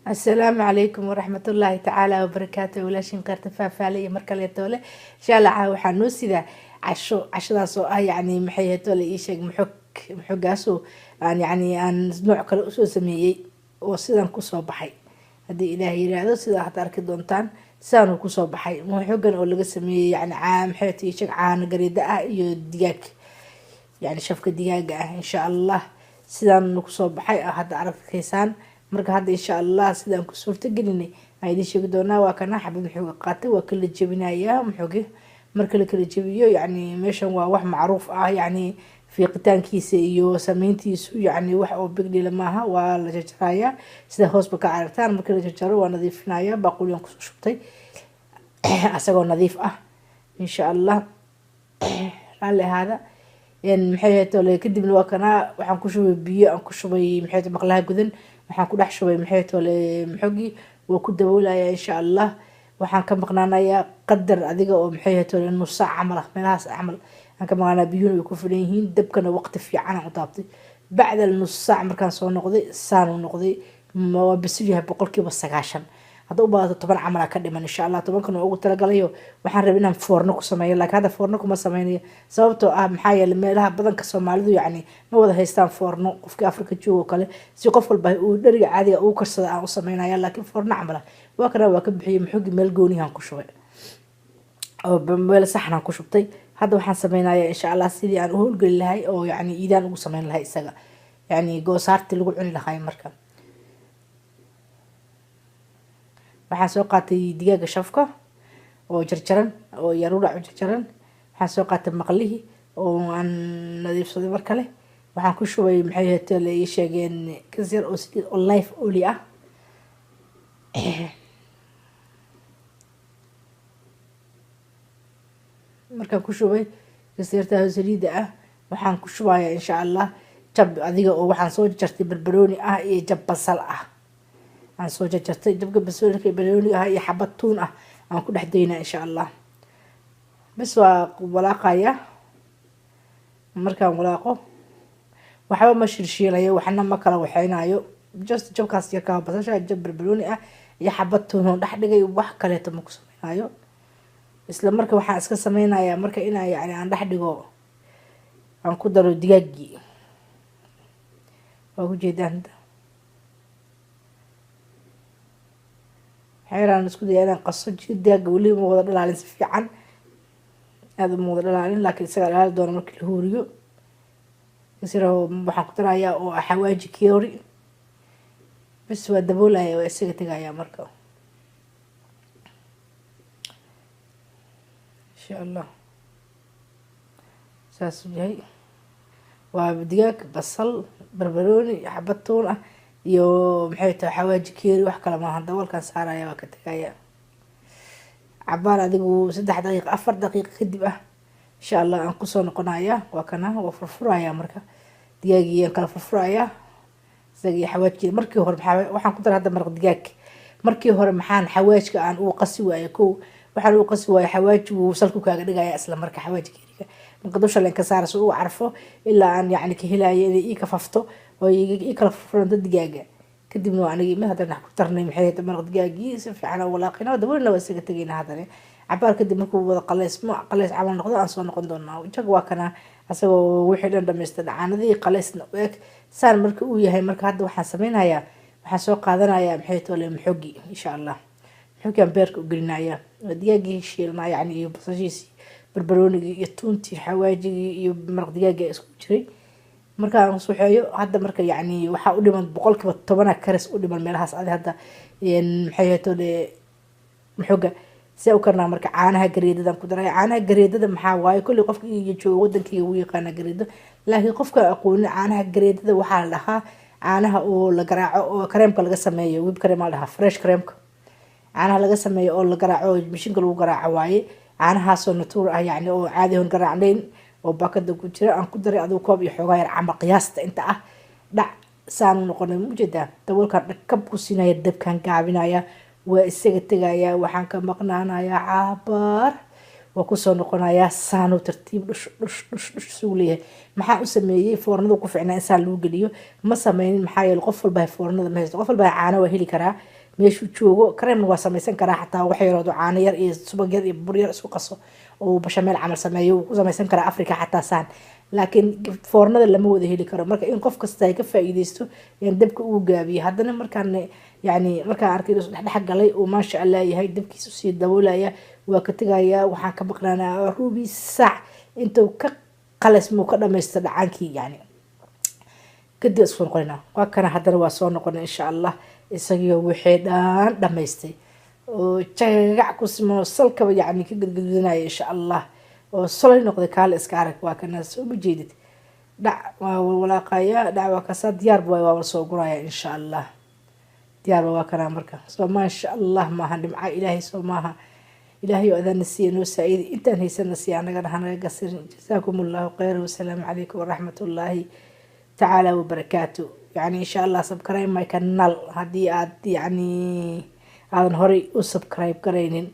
السلام عليكم ورحمة الله تعالى وبركاته ولاashin qaarta faahfaale iyo mar kaleeto le insha allah waxaa noo sidaa cashadaas oo ah yani maxay heeto le ii sheeg maxogaasoo aan yani aan nooc kale usoo sameeyey oo sidan kusoo baxay haddii ilaah yiraahdo sidaa hadda arki doontaan sidaanuu kusoo baxay maxogan oo laga sameeyey yani maxay heeto ii sheeg caano gariida ah iyo digaag yani shafka digaaga ah insha allah sidaan kusoo baxay hadda arkaysaan marka hadda insha allah sidaan ku suurta gelinay aan idin sheegi doonaa waa kana xabad maxooga qaatay waa kala jebinayaa maxooga marka la kala jebiyo yani meeshan waa wax macruuf ah yani fiiqitaankiisa iyo sameyntiisu yani wax oo bigdhila maaha waa la jarjarayaa sida hoosba ka aragtaan marka la jarjaro waa nadiifinaya baaquliyan kusoo shubtay asagoo nadiif ah insha allah raalli ahaada maxay heeto le kadibna waa kana waxaan ku shubay biyo aan ku shubay maxay maqlaha gudan waxaan ku dhex shubay maxay tole maxoogii waa ku daboolaya insha allah waxaan ka maqnaanayaa qadar adiga oo maxay tole nus saac camal ah meelahaas camal aan ka maqnaanaa biyuhuna way ku filan yihiin dabkana waqti fiican aan u taabtay bacda nus saac markaan soo noqday saan u noqday waa bisil yahay 90% hadda u baahato 10 camal ka dhiman insha allah 10kan oo ugu talagalayo waxaan rabaa inaan foorno ku sameeyo laakiin hadda foorno kuma sameynayo sababtoo ah maxaa yeelay meelaha badanka Soomaalidu yani ma wada haystaan foorno qofkii Afrika joogo kale si qof walba uu dhariga caadiga uu karsado aan u sameynaya laakiin foorno camal waa kana waa ka bixiyay maxoogii meel goonihan ku shubay oo meel saxan aan ku shubtay hadda waxaan sameynayaa insha allah sidii aan u howlgali lahay oo yani iidaan ugu sameyn lahay isaga yani goosaartii lagu cuni lahay marka waxaan soo qaatay digaaga shafka oo jarjaran oo yaruurac jarjaran waxaan soo qaatay maqlihi oo aan nadiifsaday mar kale waxaan ku shubay maxay heeto la ii sheegeen kasir oo sidii oo life oli ah markaan ku shubay kasirta saliida ah waxaan ku shubayaa insha allah jab adiga oo waxaan soo jartay barbarooni ah iyo jab basal ah aan soo jarjartay dabka basoolka barooni ah iyo xabad tuun ah aan ku dhex daynaa insha allah bas waa walaaqaya markaan walaaqo waxba ma shirshiilayo waxna ma kala waxaynayo just jabkaas yarka basasha jab barbarooni ah iyo xabad tuun oo dhex dhigay wax kale ma ku sameynayo isla marka waxaan iska sameynayaa marka inaan yani aan dhex dhigo aan ku daro digaagii waa ku jeedaan xeeraan isku dayaa inaan qaso digaaga weli ma wada dhalaalin si fiican aad ma wada dhalaalin laakiin isaga dhalaali doona markii la huuriyo isra waxaan ku darayaa oo xawaaji kiori bas waa daboolaya waa isaga tagayaa marka insha allah saas yahay waa digaag basal barbarooni xabad tuun ah iyo maxay tahay xawaaji keeri wax kale maaha daboolkan saaraya waa ka tagaya cabaar adigu 3 daqiiqo 4 daqiiqo kadib ah insha allah aan kusoo noqonaya waa kana waa furfuraya marka digaagii kala furfuraya isagii xawaajki markii hore waxaan ku daray hadda maraq digaag markii hore maxaan xawaajka aan uu qasi waayo waxaan uu qasi waayo xawaajigu salku kaaga dhigaya isla marka xawaaji keeriga marka dusha leen ka saarayso uu carfo ilaa aan yani ka helayo inay ii ka fafto oo ii kala furfuranta digaaga kadibna waa anigii hadana ku tarnay maxay tahay maraq digaagii si fiican oo walaaqina daboolna waa isaga tagayna hadana cabaar kadib markuu wada qaleys camal noqdo aan soo noqon doonaa jag waa kana asagoo wixii dhan dhameystay caanadii qaleysna u eg saan marka uu yahay marka hadda waxaan sameynayaa waxaan soo qaadanayaa maxay tahay maxoogii insha allah maxoogaan beerka u gelinayaa digaagii shiilnaa yani iyo basashiisii barbaroonigii iyo tuuntii xawaajigii iyo maraq digaagii isku jiray markaan suuxeeyo hadda marka yani waxaa u dhiman 10% karis u dhiman meelahaas adi hadda maxay heeto le maxooga si u karnaa marka caanaha gareedadan ku daray caanaha gareedada maxaa waaye kulli qofka iyo joogo wadankayga uu yaqaana gareedo laakiin qofka aqoon caanaha gareedada waxaa la dhahaa caanaha oo la garaaco oo kareemka laga sameeyo whip cream la dhahaa fresh creamka caanaha laga sameeyo oo la garaaco mishiinka lagu garaaco waaye caanahaas oo natuur ah yani oo caadi ah garaacnayn oo baakada ku jira aan ku daray adoo koob iyo xoogaa yar camal qiyaasta inta ah dhac saan noqonay mujeedaa daboolkan dhakab ku siinaya dabkan gaabinaya waa isaga tagaya waxaan ka maqnaanayaa cabaar waa kusoo noqonayaa saanu tartiib dhush isugu leeyahay. maxaa u sameeyey foornada ku ficnaa in saan lagu geliyo ma sameynin maxaa yeele qof walba foornada ma haysto qof walba caano waa heli karaa meeshuu joogo kareemna waa samaysan karaa xataa wax yaroodo caano yar iyo subag yar iyo bur yar isku qaso oo bashameel camal sameeyo wuu ku samaysan karaa Afrika xataa saan laakiin foornada lama wada heli karo marka in qof kasta ay ka faa'iideysto yaan dabka ugu gaabiyo haddana markaan يعني markaan arkay inuu dhex galay oo ma sha Allah yahay dabkiisu si daboolaya waa ka tagaya waxaan ka maqnaanaa rubi sac intuu ka qalasmo ka dhamaysto dhacaankii yani kadib isku noqonaa waa kana haddana waa soo noqonaa insha Allah isagoo wixii dhan dhamaystay oo jagac ku simo salkaba yani ka gadgadinaya insha Allah oo solay noqday kaal iska arag waa kana soo jeedid dhac waa walaaqaya dhac waa ka sad diyaar buu waa soo guraya insha Allah diyaar waa kana marka soo ma sha Allah ma han dhimca ilaahay soo maaha ilaahay oo adan nasiyo noo saa'id intaan haysan nasiyo anaga naga gasir jazaakumullahu khayr wa salaamu alaykum wa rahmatullahi ta'ala wa barakatuh يعني إن شاء الله سبسكرايب ماي كانال هدي عاد يعني هذا هوري وسبسكرايب كرينين